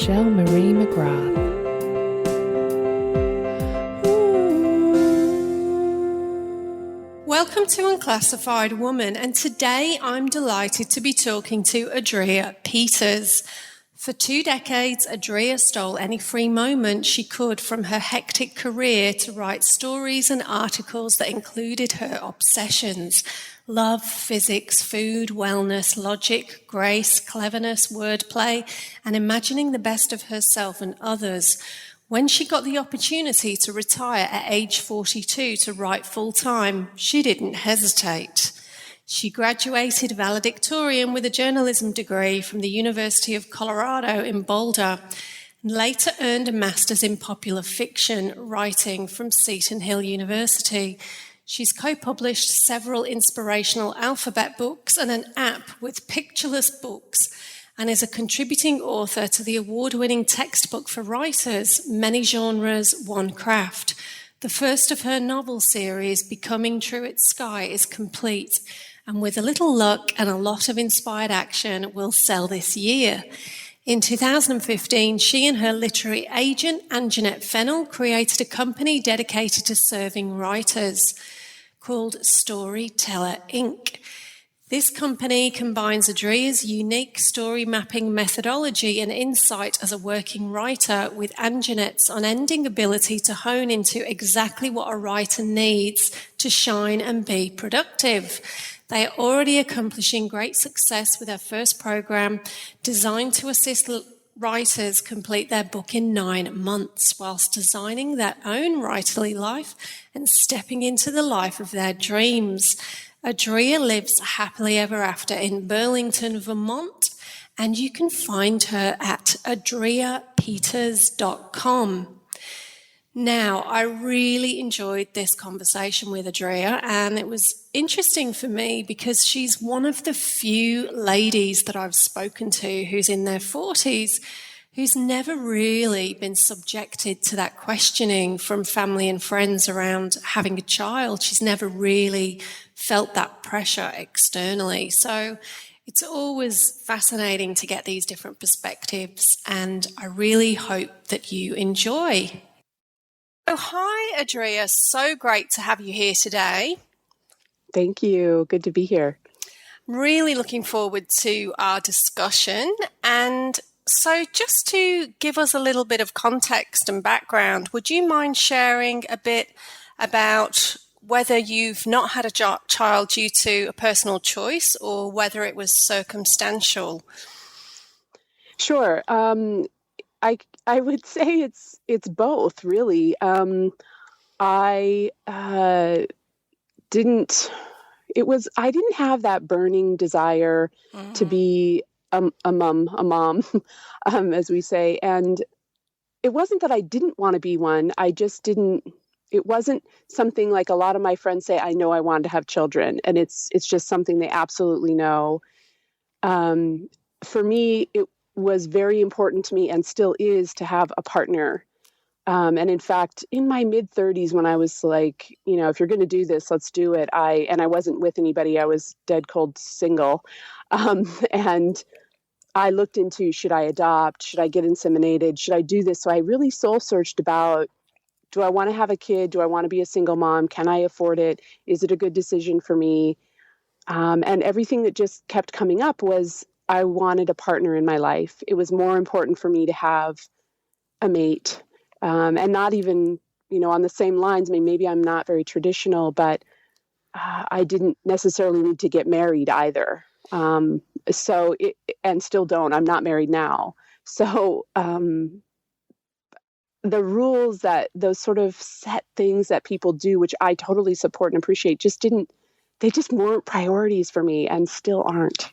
Michelle Marie McGrath. Welcome to Unclassified Woman, and today I'm delighted to be talking to Adrea Peters. For 2 decades, Adrea stole any free moment she could from her hectic career to write stories and articles that included her obsessions: love, physics, food, wellness, logic, grace, cleverness, wordplay, and imagining the best of herself and others. When she got the opportunity to retire at age 42 to write full-time, she didn't hesitate. She graduated valedictorian with a journalism degree from the University of Colorado-Boulder, and later earned a master's in popular fiction writing from Seton Hall University. She's co-published several inspirational alphabet books and an app with Childless books, and is a contributing author to the award-winning textbook for writers, Many Genres, One Craft. The first of her novel series, Becoming True at Sky, is complete, and with a little luck and a lot of inspired action, will sell this year. In 2015, she and her literary agent, Anjanette Fennell, created a company dedicated to serving writers called Storyteller Ink. This company combines Adrea's unique story mapping methodology and insight as a working writer with Anjanette's unending ability to hone into exactly what a writer needs to shine and be productive. They are already accomplishing great success with their first program, designed to assist writers complete their book in 9 months, whilst designing their own writerly life and stepping into the life of their dreams. Adrea lives happily ever after in Burlington, Vermont, and you can find her at adreapeters.com. Now, I really enjoyed this conversation with Adrea, and it was interesting for me because she's one of the few ladies that I've spoken to who's in their 40s who's never really been subjected to that questioning from family and friends around having a child. She's never really felt that pressure externally. So it's always fascinating to get these different perspectives, and I really hope that you enjoy. So hi, Adrea. So great to have you here today. Thank you. Good to be here. Really looking forward to our discussion. And so just to give us a little bit of context and background, would you mind sharing a bit about whether you've not had a child due to a personal choice or whether it was circumstantial? Sure. I would say it's both, really. I didn't have that burning desire to be a mom, as we say. And it wasn't that I didn't want to be one. I just didn't. It wasn't something like a lot of my friends say, I know I wanted to have children. And it's just something they absolutely know. For me, it was very important to me and still is to have a partner. And in fact, in my mid-30s, when I was like, if you're going to do this, let's do it. I wasn't with anybody. I was dead cold single. And I looked into, should I adopt? Should I get inseminated? Should I do this? So I really soul searched about, do I want to have a kid? Do I want to be a single mom? Can I afford it? Is it a good decision for me? And everything that just kept coming up was I wanted a partner in my life. It was more important for me to have a mate, and not even, on the same lines. I mean, maybe I'm not very traditional, but I didn't necessarily need to get married either. And still don't. I'm not married now. So the rules those sort of set things that people do, which I totally support and appreciate, they just weren't priorities for me and still aren't.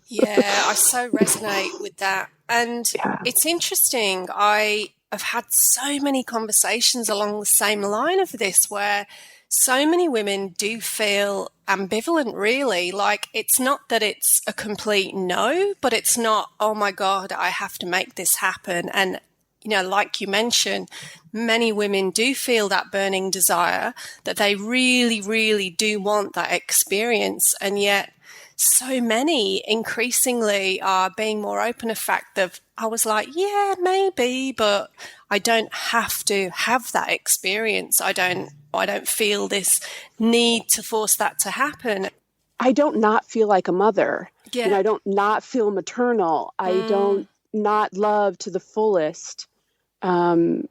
Yeah, I so resonate with that. And It's interesting. I have had so many conversations along the same line of this where so many women do feel ambivalent, really. Like, it's not that it's a complete no, but it's not, oh my God, I have to make this happen. And like you mentioned, many women do feel that burning desire that they really, really do want that experience. And yet so many increasingly are being more open to fact that I was like, yeah, maybe, but I don't have to have that experience. I don't feel this need to force that to happen. I don't not feel like a mother. Yeah. I don't not feel maternal. I don't not love to the fullest. I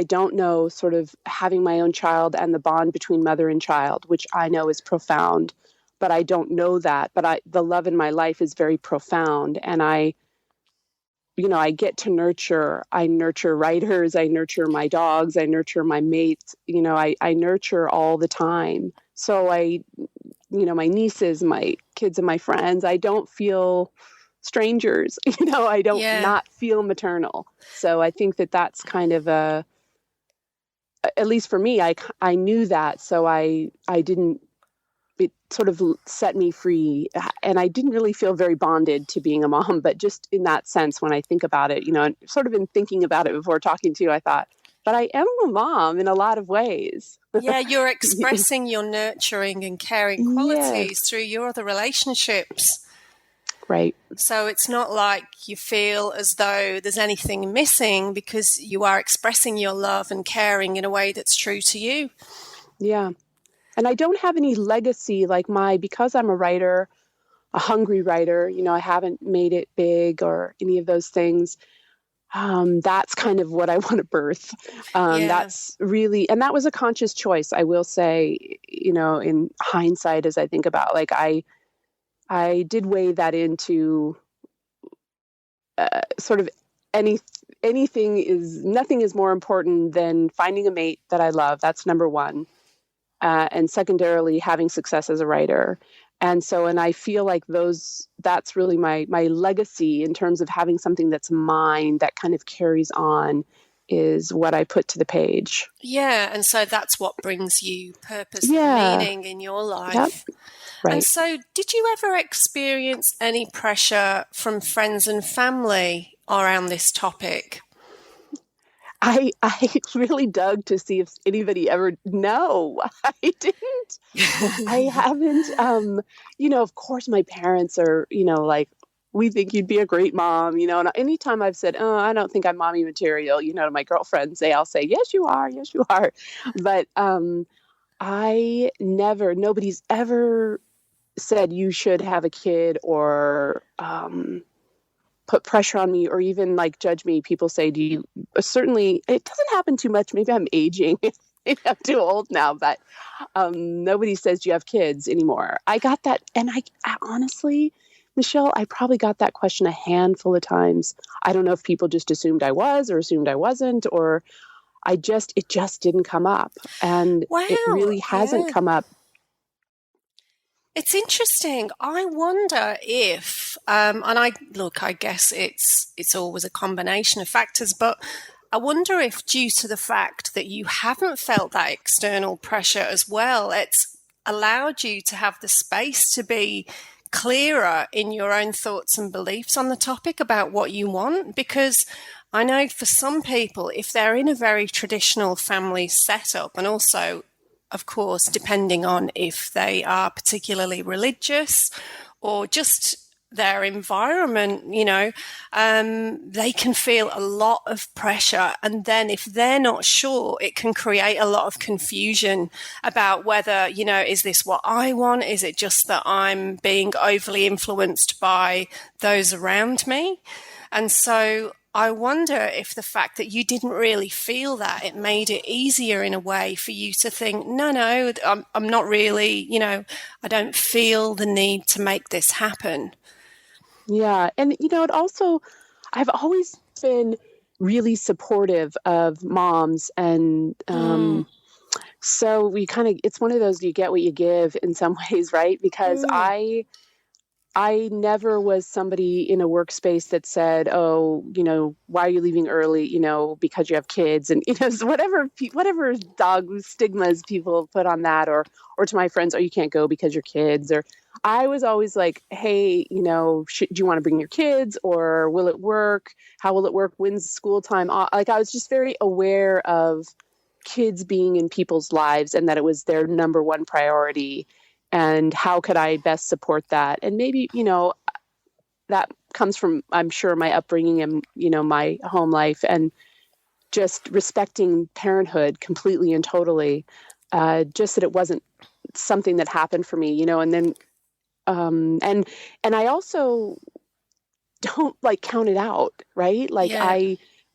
don't know sort of having my own child and the bond between mother and child, which I know is profound, but I don't know that. But the love in my life is very profound. And I get to nurture. I nurture writers. I nurture my dogs. I nurture my mates. I nurture all the time. So my nieces, my kids and my friends, I don't feel strangers. I don't not feel maternal. So I think that that's kind of at least for me, I knew that. So I didn't, it sort of set me free, and I didn't really feel very bonded to being a mom, but just in that sense, when I think about it, and sort of in thinking about it before talking to you, I thought, but I am a mom in a lot of ways. Yeah, you're expressing your nurturing and caring qualities through your other relationships. Right. So it's not like you feel as though there's anything missing, because you are expressing your love and caring in a way that's true to you. Yeah. And I don't have any legacy because I'm a writer, a hungry writer, I haven't made it big or any of those things. That's kind of what I want to birth. That's really, and that was a conscious choice, I will say, in hindsight, as I think about, I did weigh that into sort of nothing is more important than finding a mate that I love. That's number one. And secondarily, having success as a writer. And I feel like that's really my legacy in terms of having something that's mine that kind of carries on, is what I put to the page. Yeah. And so that's what brings you purpose and meaning in your life. Yep. Right. And so did you ever experience any pressure from friends and family around this topic? I really dug to see if anybody ever. No, I didn't. I haven't. Of course, my parents are, we think you'd be a great mom, and anytime I've said, oh, I don't think I'm mommy material, to my girlfriends, I'll say, yes, you are. Yes, you are. But nobody's ever said you should have a kid or put pressure on me or even judge me. People say, certainly, it doesn't happen too much. Maybe I'm aging. Maybe I'm too old now, but nobody says, do you have kids anymore? I got that. And I honestly, Michelle, I probably got that question a handful of times. I don't know if people just assumed I was or assumed I wasn't, or it just didn't come up. And it really hasn't come up. It's interesting. I wonder if, I guess it's always a combination of factors, but I wonder if due to the fact that you haven't felt that external pressure as well, it's allowed you to have the space to be clearer in your own thoughts and beliefs on the topic about what you want. Because I know for some people, if they're in a very traditional family setup, and also, of course, depending on if they are particularly religious or just their environment, they can feel a lot of pressure. And then if they're not sure, it can create a lot of confusion about whether, is this what I want? Is it just that I'm being overly influenced by those around me? And so I wonder if the fact that you didn't really feel that, it made it easier in a way for you to think, no, I'm not really, I don't feel the need to make this happen. Yeah. And, it also, I've always been really supportive of moms. And so it's one of those, you get what you give in some ways, right? Because I never was somebody in a workspace that said, oh, why are you leaving early? Because you have kids, and, so whatever dog stigmas people put on that, or to my friends, oh, you can't go because your kids, or I was always like, hey, do you want to bring your kids, or will it work? How will it work? When's school time? I was just very aware of kids being in people's lives and that it was their number one priority. and how could I best support that? And maybe, that comes from, I'm sure, my upbringing and, my home life, and just respecting parenthood completely and totally. Just that it wasn't something that happened for me, and then, and I also don't count it out, right?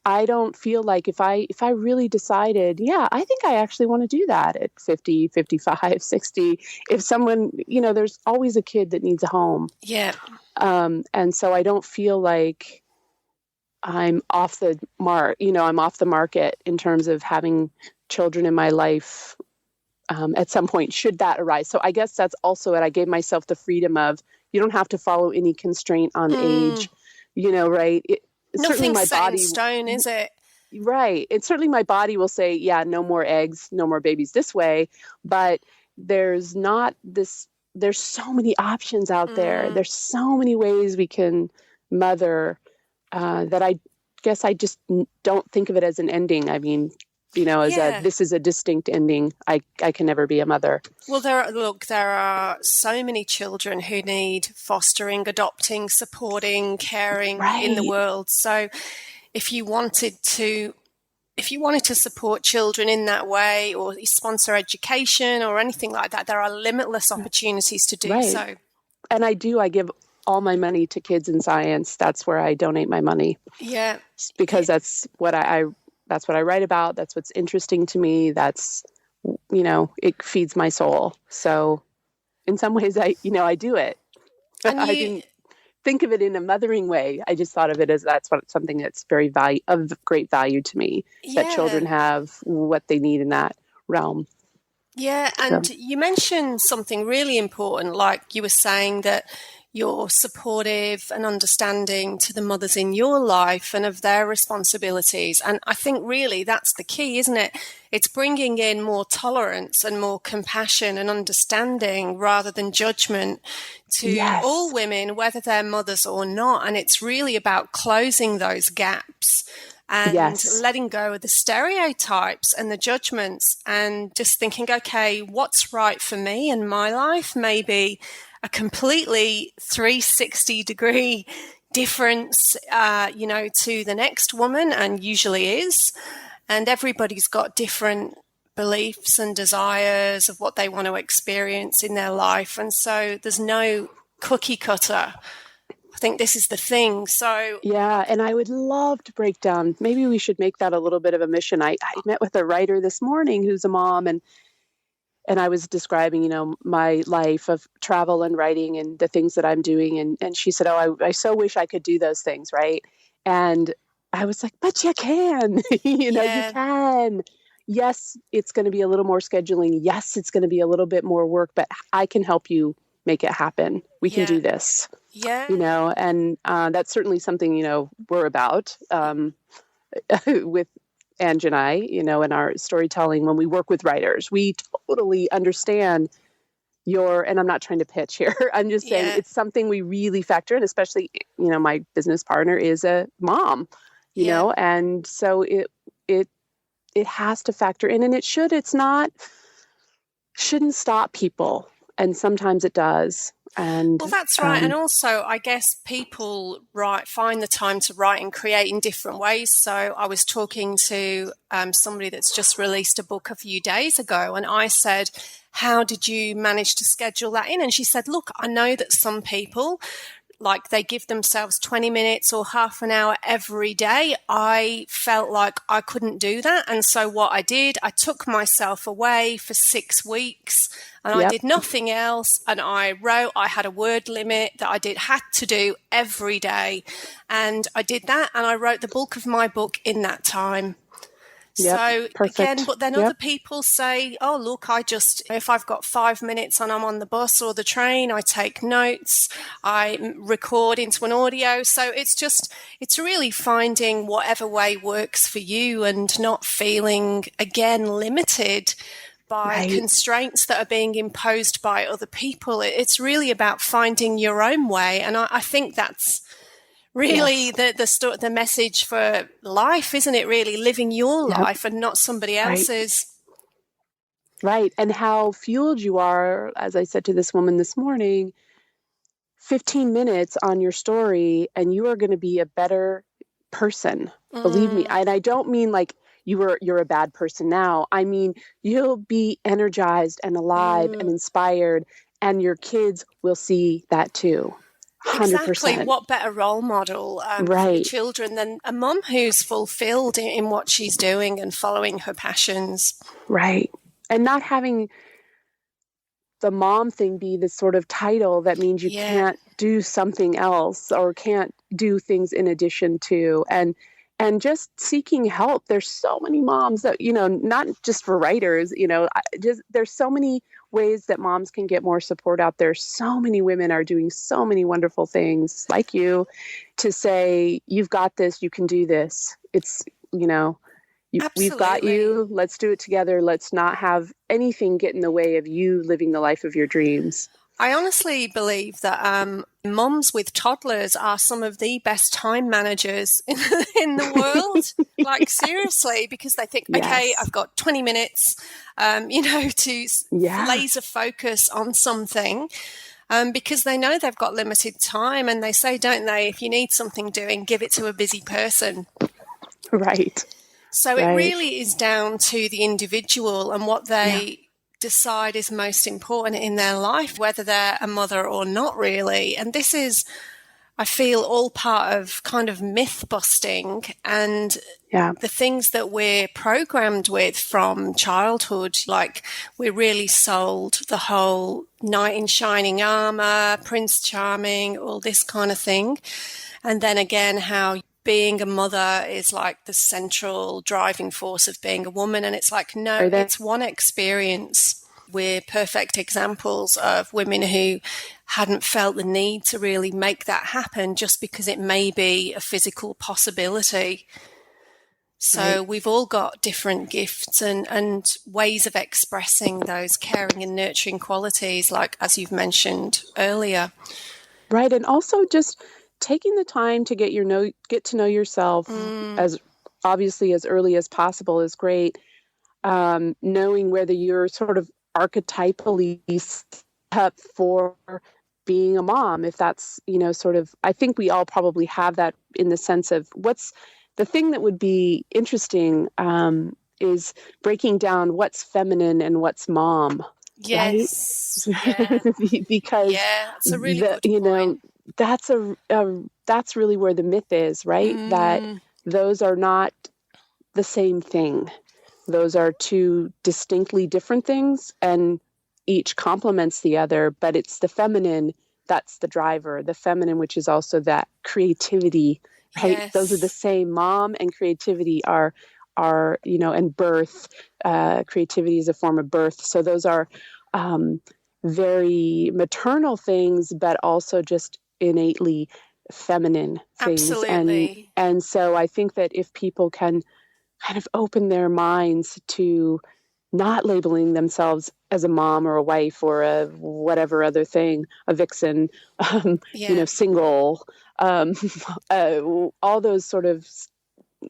I don't feel like if I really decided, yeah, I think I actually want to do that at 50, 55, 60, if someone, there's always a kid that needs a home. Yeah. And so I don't feel like I'm off the mark, I'm off the market in terms of having children in my life at some point, should that arise. So I guess that's also it. I gave myself the freedom of, you don't have to follow any constraint on age, right? Nothing's set in stone, is it? Right. And certainly my body will say, yeah, no more eggs, no more babies this way. But there's so many options out there. There's so many ways we can mother that I guess I just don't think of it as an ending. I mean, this is a distinct ending. I can never be a mother. Well, there are so many children who need fostering, adopting, supporting, caring in the world. So if you wanted to support children in that way, or sponsor education or anything like that, there are limitless opportunities to do so. And I give all my money to kids in science. That's where I donate my money. Yeah. Because that's what that's what I write about. That's what's interesting to me. That's, it feeds my soul. So in some ways I do it. I didn't think of it in a mothering way. I just thought of it as something that's of great value to me, that children have what they need in that realm. Yeah. And you mentioned something really important, like you were saying that you're supportive and understanding to the mothers in your life and of their responsibilities. And I think really that's the key, isn't it? It's bringing in more tolerance and more compassion and understanding rather than judgment to all women, whether they're mothers or not. And it's really about closing those gaps and letting go of the stereotypes and the judgments and just thinking, okay, what's right for me in my life? Maybe a completely 360-degree difference, to the next woman, and usually is. And everybody's got different beliefs and desires of what they want to experience in their life. And so there's no cookie cutter. I think this is the thing. So yeah, and I would love to break down. Maybe we should make that a little bit of a mission. I met with a writer this morning who's a mom, and I was describing, my life of travel and writing and the things that I'm doing. And she said, oh, I so wish I could do those things. Right. And I was like, but you can, you can. Yes, it's going to be a little more scheduling. Yes, it's going to be a little bit more work, but I can help you make it happen. We can do this. Yeah. And that's certainly something, we're about with Ange and I, in our storytelling, when we work with writers, we totally understand and I'm not trying to pitch here. I'm just saying it's something we really factor in, especially, my business partner is a mom, know, and so it has to factor in, and shouldn't stop people. And sometimes it does. And well, that's right. And also, I guess people find the time to write and create in different ways. So I was talking to somebody that's just released a book a few days ago, and I said, how did you manage to schedule that in? And she said, look, I know that some people, they give themselves 20 minutes or half an hour every day. I felt like I couldn't do that. And so what I did, I took myself away for 6 weeks and I did nothing else. And I wrote, I had a word limit that I had to do every day. And I did that. And I wrote the bulk of my book in that time. So again, but then other people say, oh, look, if I've got 5 minutes and I'm on the bus or the train, I take notes, I record into an audio. So it's really finding whatever way works for you and not feeling, again, limited by constraints that are being imposed by other people. It's really about finding your own way. And I think that's really the message for life, isn't it? Really living your life and not somebody else's. Right. And how fueled you are, as I said to this woman this morning, 15 minutes on your story and you are going to be a better person. Believe me. And I don't mean like you're a bad person now. I mean, you'll be energized and alive and inspired, and your kids will see that too. 100%. Exactly. What better role model for your children than a mum who's fulfilled in what she's doing and following her passions. Right. And not having the mom thing be this sort of title that means you can't do something else or can't do things in addition to, and just seeking help. There's so many moms that, not just for writers, there's so many ways that moms can get more support out there. So many women are doing so many wonderful things like you to say, you've got this, you can do this. It's, we've got you. Let's do it together. Let's not have anything get in the way of you living the life of your dreams. I honestly believe that mums with toddlers are some of the best time managers in the world. Like, seriously, because they think, okay, I've got 20 minutes, to laser focus on something. Because they know they've got limited time, and they say, don't they, if you need something doing, give it to a busy person. Right. So it really is down to the individual and what they decide is most important in their life, whether they're a mother or not, really. And this is, I feel, all part of kind of myth busting and the things that we're programmed with from childhood. Like, we're really sold the whole knight in shining armor, Prince Charming, all this kind of thing. And then again, how being a mother is like the central driving force of being a woman. And it's like, no, it's one experience. We're perfect examples of women who hadn't felt the need to really make that happen just because it may be a physical possibility. So we've all got different gifts and ways of expressing those caring and nurturing qualities, like, as you've mentioned earlier. Right. And also just taking the time to get to know yourself as obviously as early as possible is great. Knowing whether you're sort of archetypally set up for being a mom, if that's, sort of, I think we all probably have that in the sense of what's the thing that would be interesting is breaking down what's feminine and what's mom. Yes. Right? Yeah. Because that's a really good point. That's really where the myth is, right? That those are not the same thing. Those are two distinctly different things, and each complements the other, but it's the feminine that's the driver, the feminine, which is also that creativity, right? Yes. Those are the same. Mom and creativity are, and birth, creativity is a form of birth. So those are very maternal things, but also just innately feminine things. Absolutely. And so I think that if people can kind of open their minds to not labeling themselves as a mom or a wife or a whatever other thing, a vixen, single, all those sort of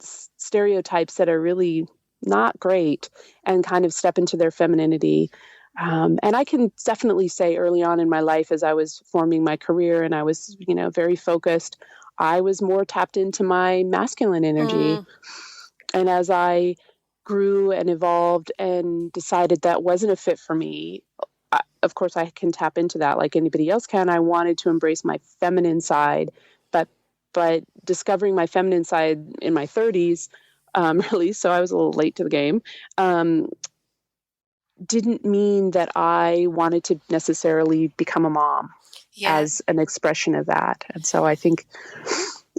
stereotypes that are really not great, and kind of step into their femininity. And I can definitely say early on in my life, as I was forming my career and I was, very focused, I was more tapped into my masculine energy. And as I grew and evolved and decided that wasn't a fit for me, of course I can tap into that like anybody else can. I wanted to embrace my feminine side, but discovering my feminine side in my 30s, really, so I was a little late to the game, didn't mean that I wanted to necessarily become a mom as an expression of that. And so I think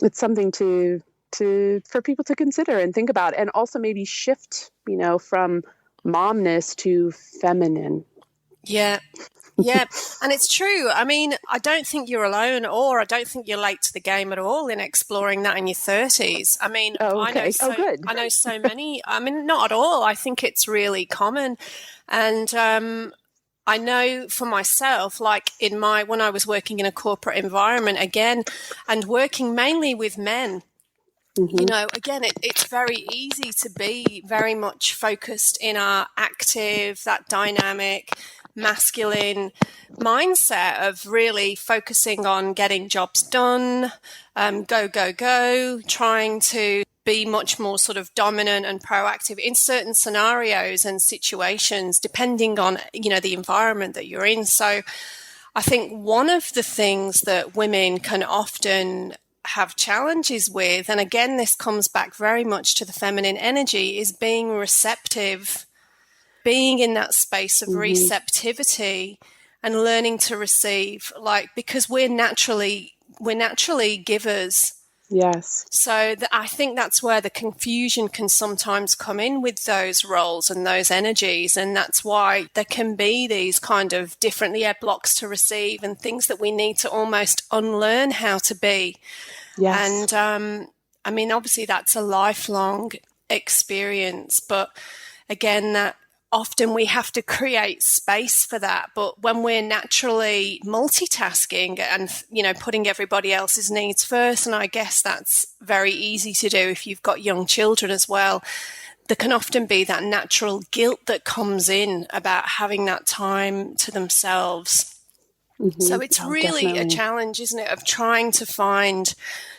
it's something for people to consider and think about, and also maybe shift, from momness to feminine. Yeah. Yeah. And it's true. I mean, I don't think you're alone, or I don't think you're late to the game at all in exploring that in your 30s. I mean, good. I know so many, I mean, not at all. I think it's really common. And I know for myself, like when I was working in a corporate environment again, and working mainly with men, you know, again, it's very easy to be very much focused in our active, that dynamic, masculine mindset of really focusing on getting jobs done, go, trying to be much more sort of dominant and proactive in certain scenarios and situations, depending on, you know, the environment that you're in. So I think one of the things that women can often have challenges with, and again, this comes back very much to the feminine energy, is being receptive, being in that space of receptivity and learning to receive, like, because we're naturally givers. Yes. So I think that's where the confusion can sometimes come in with those roles and those energies. And that's why there can be these kind of different blocks to receive and things that we need to almost unlearn how to be. Yes. And I mean, obviously that's a lifelong experience, but again, that often we have to create space for that. But when we're naturally multitasking and, you know, putting everybody else's needs first, and I guess that's very easy to do if you've got young children as well, there can often be that natural guilt that comes in about having that time to themselves. So it's really definitely a challenge, isn't it, of trying to find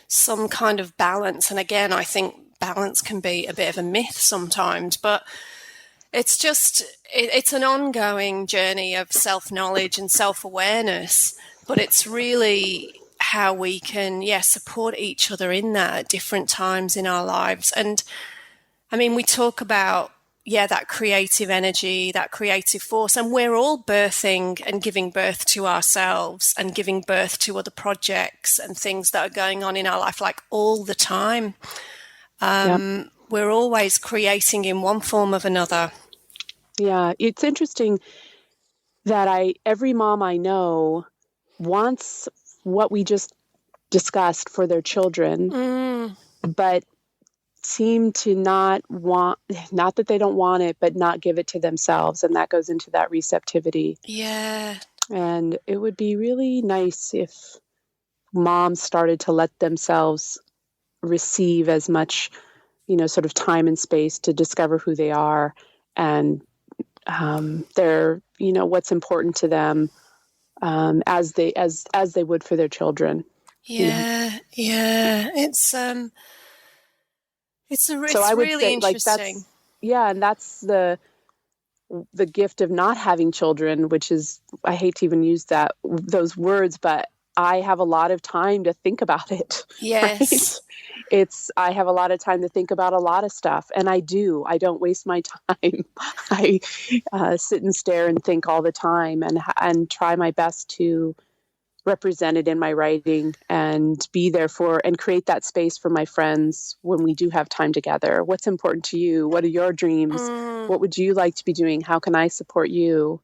some kind of balance. And again, I think balance can be a bit of a myth sometimes, but it's just, it's an ongoing journey of self-knowledge and self-awareness, but it's really how we can, support each other in that at different times in our lives. And I mean, we talk about, that creative energy, that creative force, and we're all birthing and giving birth to ourselves and giving birth to other projects and things that are going on in our life, like all the time. We're always creating in one form or another. Yeah, it's interesting that every mom I know wants what we just discussed for their children, but seem to not that they don't want it, but not give it to themselves. And that goes into that receptivity. Yeah. And it would be really nice if moms started to let themselves receive as much, you know, sort of time and space to discover who they are and their, you know, what's important to them, as they would for their children. Yeah. It's I would really say, interesting. And that's the gift of not having children, which is, I hate to even use those words, but I have a lot of time to think about it. Yes. Right? I have a lot of time to think about a lot of stuff, and I don't waste my time. I sit and stare and think all the time, and try my best to represent it in my writing and be there and create that space for my friends when we do have time together. What's important to you? What are your dreams? What would you like to be doing? How can I support you?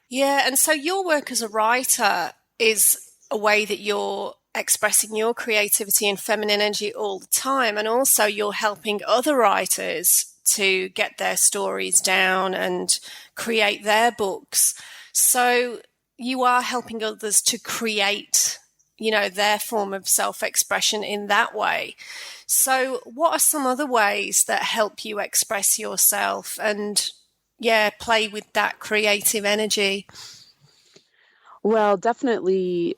Yeah, and so your work as a writer is a way that you're expressing your creativity and feminine energy all the time, and also you're helping other writers to get their stories down and create their books. So you are helping others to create, you know, their form of self-expression in that way. So what are some other ways that help you express yourself and, play with that creative energy? Well, definitely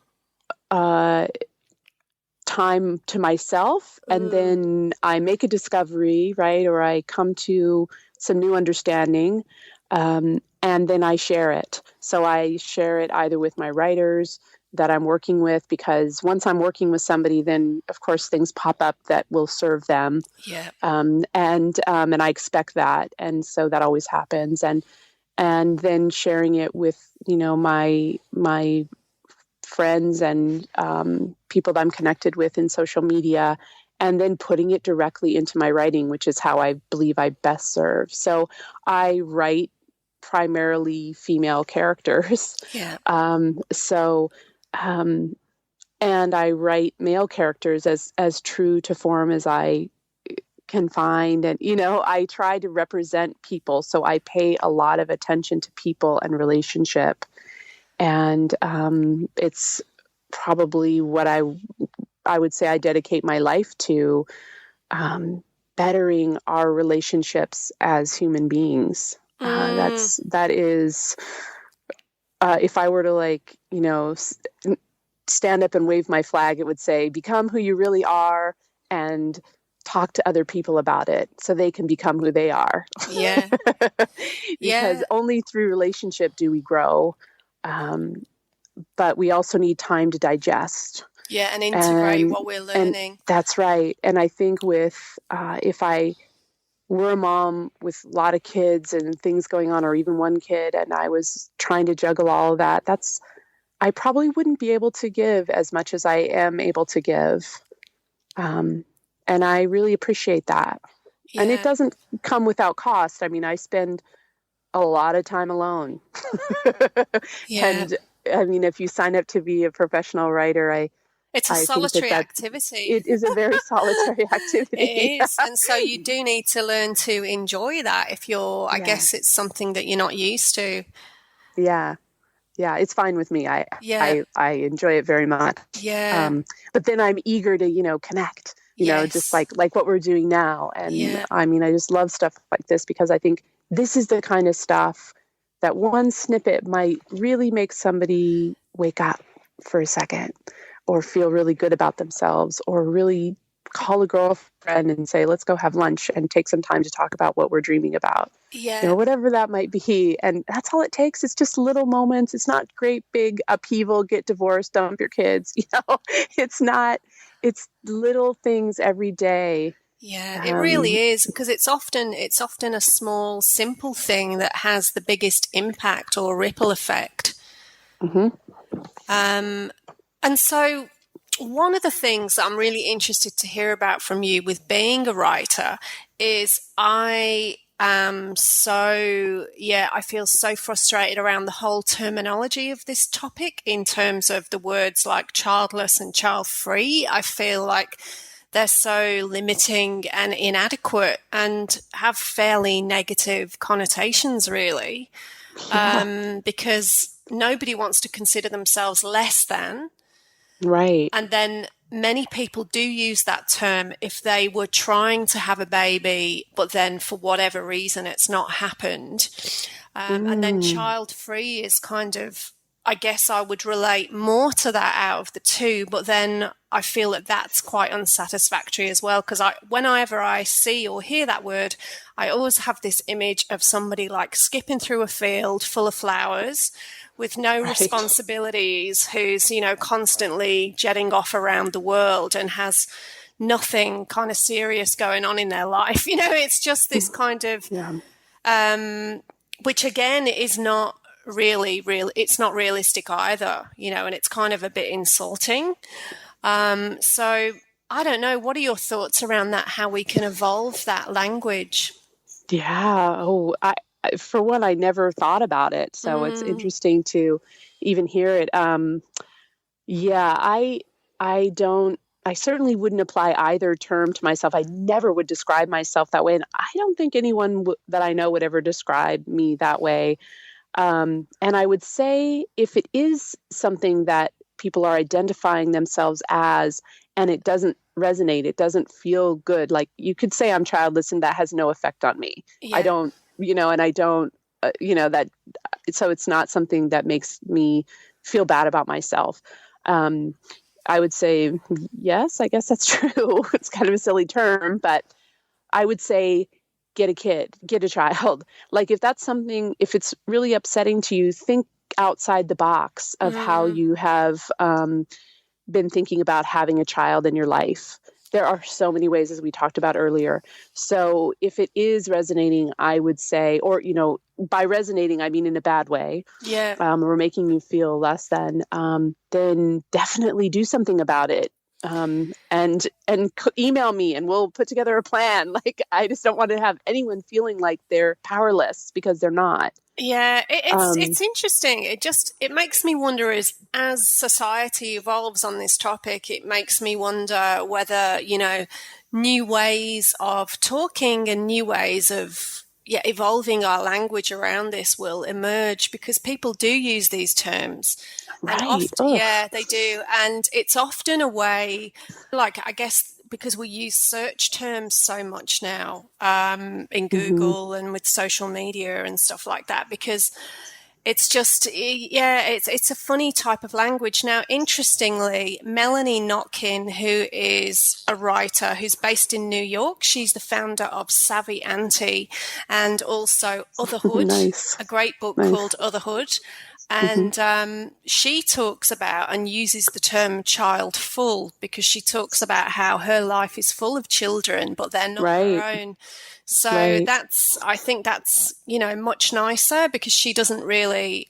time to myself, and then I make a discovery, right? Or I come to some new understanding, and then I share it. So I share it either with my writers that I'm working with, because once I'm working with somebody, then of course things pop up that will serve them. Yeah. And I expect that. And so that always happens. And then sharing it with, you know, my friends and people that I'm connected with in social media, and then putting it directly into my writing, which is how I believe I best serve. So I write primarily female characters. Yeah. And I write male characters as true to form as I can find. And, you know, I try to represent people. So I pay a lot of attention to people and relationship. And it's probably what I I would say I dedicate my life to bettering our relationships as human beings. That is, if I were to stand up and wave my flag, it would say, become who you really are and talk to other people about it so they can become who they are. Yeah. Because only through relationship do we grow. But we also need time to digest. Yeah, and integrate what we're learning. And that's right. And I think if I were a mom with a lot of kids and things going on, or even one kid, and I was trying to juggle all of that, I probably wouldn't be able to give as much as I am able to give. And I really appreciate that. Yeah. And it doesn't come without cost. I mean, I spend a lot of time alone. And I mean, if you sign up to be a professional writer, it's a solitary activity. It is a very solitary activity. It is. And so you do need to learn to enjoy that if you're, I guess it's something that you're not used to. Yeah. Yeah. It's fine with me. I enjoy it very much. Yeah. But then I'm eager to, connect, just like what we're doing now. And I mean, I just love stuff like this because I think this is the kind of stuff that one snippet might really make somebody wake up for a second, or feel really good about themselves, or really call a girlfriend and say, let's go have lunch and take some time to talk about what we're dreaming about. Yeah. Whatever that might be. And that's all it takes. It's just little moments. It's not great big upheaval, get divorced, dump your kids. It's not, it's little things every day. Yeah, it really is, because it's often a small, simple thing that has the biggest impact or ripple effect. Mm-hmm. And so one of the things that I'm really interested to hear about from you with being a writer is I feel so frustrated around the whole terminology of this topic in terms of the words like childless and childfree. I feel like they're so limiting and inadequate and have fairly negative connotations, really, because nobody wants to consider themselves less than. Right. And then many people do use that term if they were trying to have a baby, but then for whatever reason it's not happened. And then child-free is kind of, I guess I would relate more to that out of the two, but then I feel that that's quite unsatisfactory as well, because whenever I see or hear that word, I always have this image of somebody like skipping through a field full of flowers with no responsibilities, who's, constantly jetting off around the world and has nothing kind of serious going on in their life. It's just this kind of, which again is not really real. It's not realistic either, and it's kind of a bit insulting. So I don't know. What are your thoughts around that? How we can evolve that language? Yeah. Oh, for one, I never thought about it. So it's interesting to even hear it. I certainly wouldn't apply either term to myself. I never would describe myself that way. And I don't think anyone that I know would ever describe me that way. And I would say if it is something that people are identifying themselves as, and it doesn't resonate, it doesn't feel good. Like you could say I'm childless and that has no effect on me. Yeah. I don't, and I don't, that, so it's not something that makes me feel bad about myself. I would say, yes, I guess that's true. It's kind of a silly term, but I would say, get a kid, get a child. Like if that's something, if it's really upsetting to you, think outside the box of how you have been thinking about having a child in your life. There are so many ways, as we talked about earlier. So if it is resonating, I would say, or, by resonating, I mean in a bad way, or making you feel less than, then definitely do something about it. And email me and we'll put together a plan. Like, I just don't want to have anyone feeling like they're powerless because they're not. Yeah, it's interesting. It makes me wonder as society evolves on this topic, it makes me wonder whether, new ways of talking and new ways of evolving our language around this will emerge, because people do use these terms. Right. And often, they do. And it's often a way, like, I guess, because we use search terms so much now in Google and with social media and stuff like that, because it's just, it's a funny type of language. Now, interestingly, Melanie Notkin, who is a writer who's based in New York, she's the founder of Savvy Auntie and also Otherhood, a great book called Otherhood. And she talks about and uses the term child full, because she talks about how her life is full of children, but they're not her own. So I think that's, much nicer, because she doesn't resonate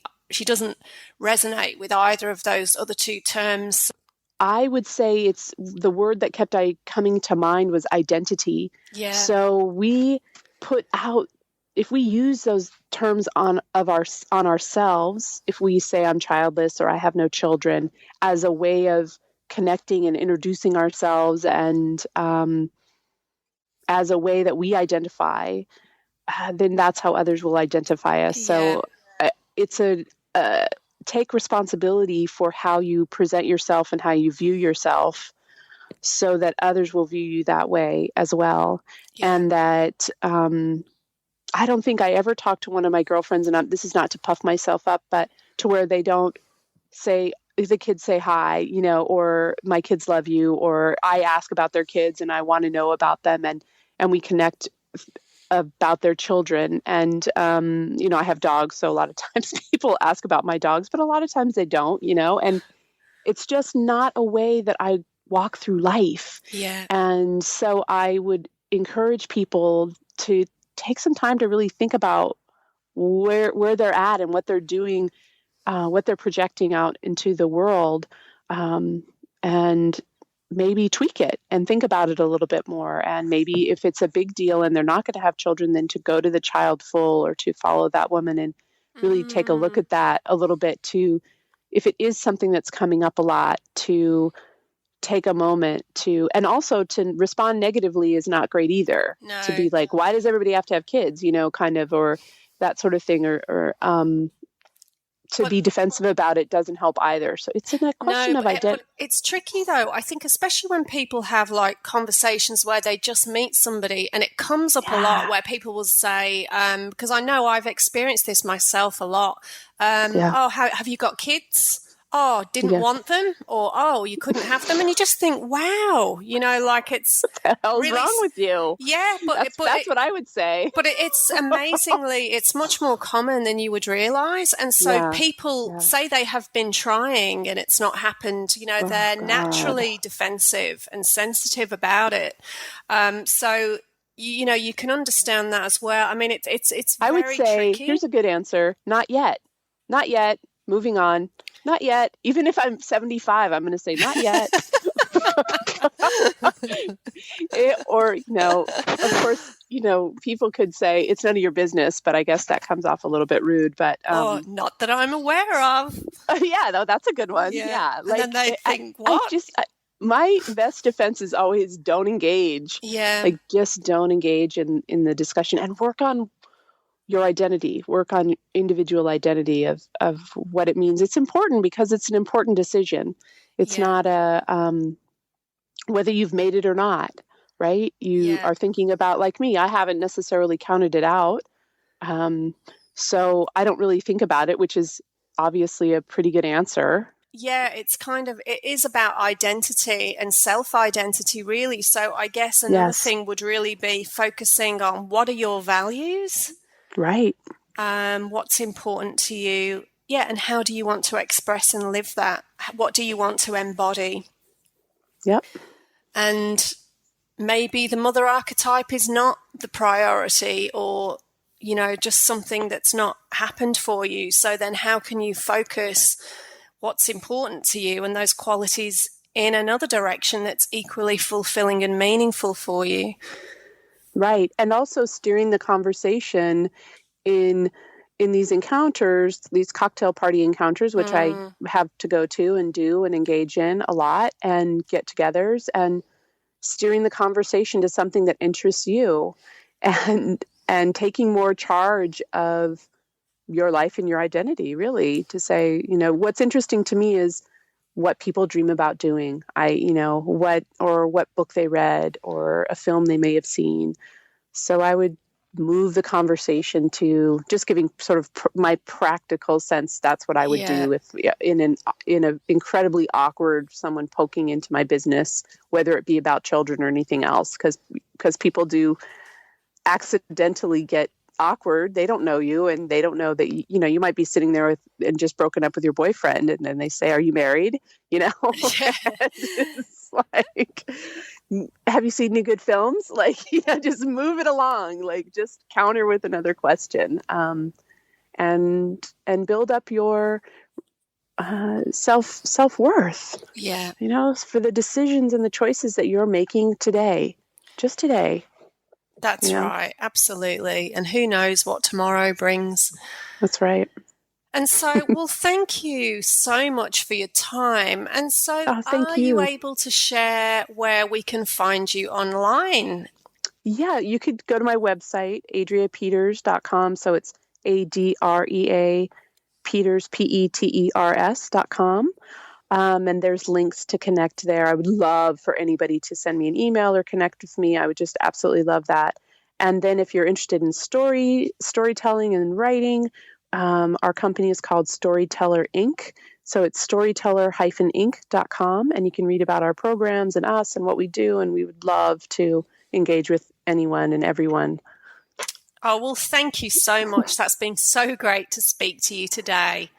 with either of those other two terms. I would say it's the word that kept coming to mind was identity. Yeah. So we put out, if we use those terms on ourselves, if we say I'm childless or I have no children, as a way of connecting and introducing ourselves, and as a way that we identify, then that's how others will identify us. So it's take responsibility for how you present yourself and how you view yourself, so that others will view you that way as well. Yeah. And that I don't think I ever talked to one of my girlfriends, and this is not to puff myself up, but to where they don't say, the kids say hi, or my kids love you, or I ask about their kids and I want to know about them, and we connect about their children. And, I have dogs, so a lot of times people ask about my dogs, but a lot of times they don't, and it's just not a way that I walk through life. Yeah. And so I would encourage people to take some time to really think about where they're at and what they're doing, what they're projecting out into the world, and maybe tweak it and think about it a little bit more. And maybe if it's a big deal and they're not going to have children, then to go to the child full, or to follow that woman and really take a look at that a little bit, to, if it is something that's coming up a lot, to take a moment to, and also to respond negatively is not great either. No. To be like, why does everybody have to have kids, kind of, or that sort of thing, or to be defensive about it doesn't help either. So it's a question of identity. It's tricky though. I think especially when people have like conversations where they just meet somebody, and it comes up a lot where people will say, because I know I've experienced this myself a lot. Oh, have you got kids? Oh, didn't want them, or oh, you couldn't have them, and you just think, wow, like it's what the hell's really wrong with you? Yeah, that's what I would say. But it's amazingly, it's much more common than you would realize, and so people say they have been trying and it's not happened. They're naturally defensive and sensitive about it. So you can understand that as well. I mean, it's very I would say tricky. Here's a good answer: not yet. Moving on. Not yet. Even if I'm 75, I'm going to say not yet. Of course, people could say it's none of your business, but I guess that comes off a little bit rude. But not that I'm aware of. Yeah, no, that's a good one. Yeah, like, and then they think, what? My best defense is always don't engage. Yeah, like just don't engage in the discussion, and work on your identity, work on individual identity of what it means. It's important because it's an important decision. It's not whether you've made it or not, right? You are thinking about, like me, I haven't necessarily counted it out. So I don't really think about it, which is obviously a pretty good answer. Yeah, it is about identity and self-identity, really. So I guess another thing would really be focusing on, what are your values? Right. What's important to you? Yeah, and how do you want to express and live that? What do you want to embody? Yep. And maybe the mother archetype is not the priority, or, just something that's not happened for you. So then how can you focus what's important to you and those qualities in another direction that's equally fulfilling and meaningful for you? Right. And also steering the conversation in these encounters, these cocktail party encounters, which I have to go to and do and engage in a lot, and get-togethers, and steering the conversation to something that interests you. And and taking more charge of your life and your identity, really, to say, what's interesting to me is what people dream about doing. What book they read or a film they may have seen. So I would move the conversation to just giving sort of my practical sense. That's what I would do if in an incredibly awkward someone poking into my business, whether it be about children or anything else, because people do accidentally get awkward. They don't know you, and they don't know that you might be sitting there and just broken up with your boyfriend, and then they say, "Are you married?" It's like, have you seen any good films? Like, just move it along. Like, just counter with another question, and build up your self-worth. Yeah. For the decisions and the choices that you're making today, just today. That's right. Absolutely. And who knows what tomorrow brings. That's right. And so, well, thank you so much for your time. And so are you able to share where we can find you online? Yeah, you could go to my website, adreapeters.com. So it's ADREA Peters, PETERS.com. And there's links to connect there. I would love for anybody to send me an email or connect with me. I would just absolutely love that. And then if you're interested in storytelling and writing, our company is called Storyteller Ink. So it's storyteller-ink.com, and you can read about our programs and us and what we do. And we would love to engage with anyone and everyone. Oh, well, thank you so much. That's been so great to speak to you today.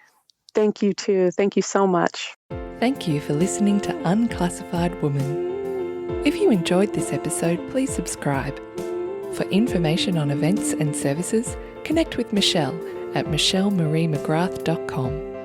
Thank you, too. Thank you so much. Thank you for listening to Unclassified Woman. If you enjoyed this episode, please subscribe. For information on events and services, connect with Michelle at michellemariemcgrath.com.